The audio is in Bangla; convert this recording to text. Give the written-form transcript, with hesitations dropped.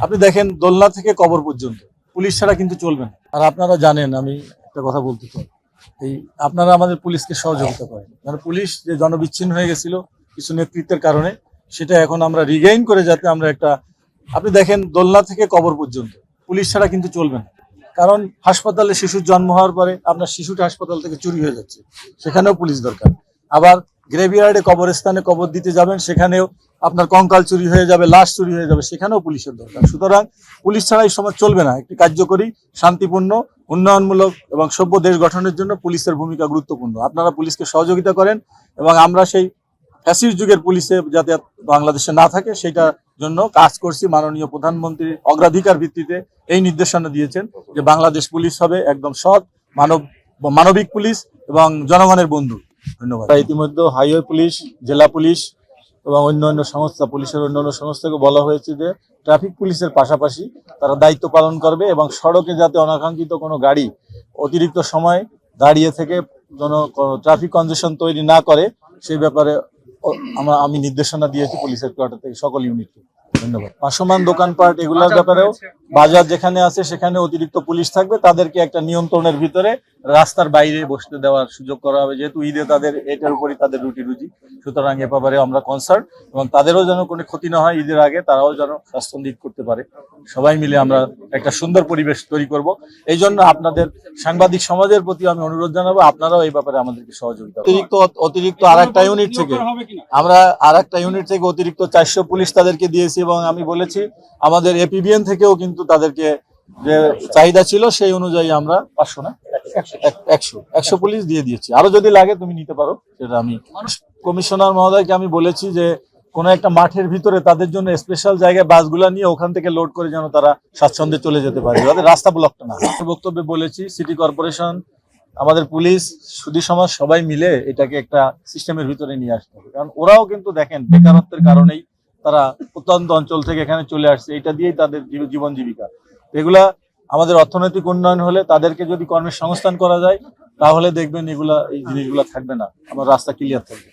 আপনি দেখেন দোলনা থেকে কবর পর্যন্ত পুলিশ ছাড়া কিন্তু চলবে না। আর আপনারা জানেন, আমি একটা কথা বলতে চাই, এই আপনারা আমাদের পুলিশকে সহযোগিতা করেন। মানে পুলিশ যে জনবিচ্ছিন্ন হয়ে গেছিল কিছু নেতৃত্বের কারণে, সেটা এখন আমরা রিগেইন করে যাতে আমরা একটা, আপনি দেখেন দোলনা থেকে কবর পর্যন্ত পুলিশ ছাড়া কিন্তু চলবে না। কারণ হাসপাতালে শিশুর জন্ম হওয়ার পরে আপনার শিশুটা হাসপাতাল থেকে চুরি হয়ে যাচ্ছে, সেখানেও পুলিশ দরকার। আবার গ্রেভিয়ার্ডে কবরস্থানে কবর দিতে যাবেন, সেখানেও আপনার কঙ্কাল চুরি হয়ে যাবে, লাশ চুরি হয়ে যাবে, সেখানেও পুলিশের দরকার। সুতরাং পুলিশ ছাড়া এই সমাজ চলবে না। একটি কার্যকরী, শান্তিপূর্ণ, উন্নয়নমূলক এবং সভ্য দেশ গঠনের জন্য পুলিশের ভূমিকা গুরুত্বপূর্ণ। আপনারা পুলিশকে সহযোগিতা করেন এবং আমরা সেই ফ্যাসিস্ট যুগের পুলিশে যাতে বাংলাদেশে না থাকে সেটার জন্য কাজ করছি। মাননীয় প্রধানমন্ত্রী অগ্রাধিকার ভিত্তিতে এই নির্দেশনা দিয়েছেন যে বাংলাদেশ পুলিশ হবে একদম সৎ, মানবিক পুলিশ এবং জনগণের বন্ধু। ধন্যবাদ। ইতিমধ্যে হাইওয়ে পুলিশ, জেলা পুলিশ এবং অন্যান্য সংস্থা, পুলিশের অন্যান্য সংস্থাকে বলা হয়েছে যে ট্রাফিক পুলিশের পাশাপাশি তারা দায়িত্ব পালন করবে এবং সড়কে যাতে অনাকাঙ্ক্ষিত কোনো গাড়ি অতিরিক্ত সময় দাঁড়িয়ে থেকে ট্রাফিক কনজেশন তৈরি না করে সেই ব্যাপারে আমি নির্দেশনা দিয়েছি পুলিশ হেডকোয়ার্টার থেকে সকল ইউনিটকে। ধন্যবাদ। ভাসমান দোকানপাট এগুলোর ব্যাপারেও বাজার যেখানে আছে সেখানে অতিরিক্ত পুলিশ থাকবে, তাদেরকে একটা নিয়ন্ত্রণের ভিতরে রাস্তার বাইরে বসতে দেওয়ার সুযোগ করা হবে, যেহেতু ঈদে তাদের এটার উপরই তাদের রুটি রুজি। সুতরাং এ ব্যাপারে আমরা কনসার্ন এবং তাদেরও যেন কোনো ক্ষতি না হয়, ঈদের আগে তারাও যেন স্বাচ্ছন্দ্য ঈদ করতে পারে। সবাই মিলে আমরা একটা সুন্দর পরিবেশ তৈরি করব। এই জন্য আপনাদের সাংবাদিক সমাজের প্রতি আমি অনুরোধ জানাবো, আপনারাও এই ব্যাপারে আমাদেরকে সহযোগিতা অতিরিক্ত আরেকটা ইউনিট থেকে অতিরিক্ত 400 পুলিশ তাদেরকে দিয়েছি এবং আমি বলেছি আমাদের এপিবিএন থেকেও কিন্তু তাদেরকে যে চাহিদা ছিল সেই অনুযায়ী আমরা 500 না 100 পুলিশ দিয়ে দিয়েছি। আরো যদি লাগে তুমি নিতে পারো, সেটা আমি কমিশনার মহোদয়কে আমি বলেছি যে কোনো একটা মাঠের ভিতরে তাদের জন্য স্পেশাল জায়গায় বাসগুলা নিয়ে ওখান থেকে লোড করে যেন তারা স্বাচ্ছন্দ্যে চলে যেতে পারে, যাতে রাস্তা ব্লকটা না। বক্তব্যে বলেছি সিটি কর্পোরেশন, আমাদের পুলিশ, সুধী সমাজ সবাই মিলে এটাকে একটা সিস্টেমের ভিতরে নিয়ে আসতে হবে। কারণ ওরাও কিন্তু দেখেন বেকারত্বের কারণেই তারা প্রত্যন্ত অঞ্চল থেকে এখানে চলে আসছে, এটা দিয়েই তাদের জীবন জীবিকা। এগুলা আমাদের অর্থনৈতিক উন্নয়ন হলে, তাদেরকে যদি কর্মের সংস্থান করা যায়, তাহলে দেখবেন এই জিনিসগুলা থাকবে না, আমার রাস্তা ক্লিয়ার থাকবে।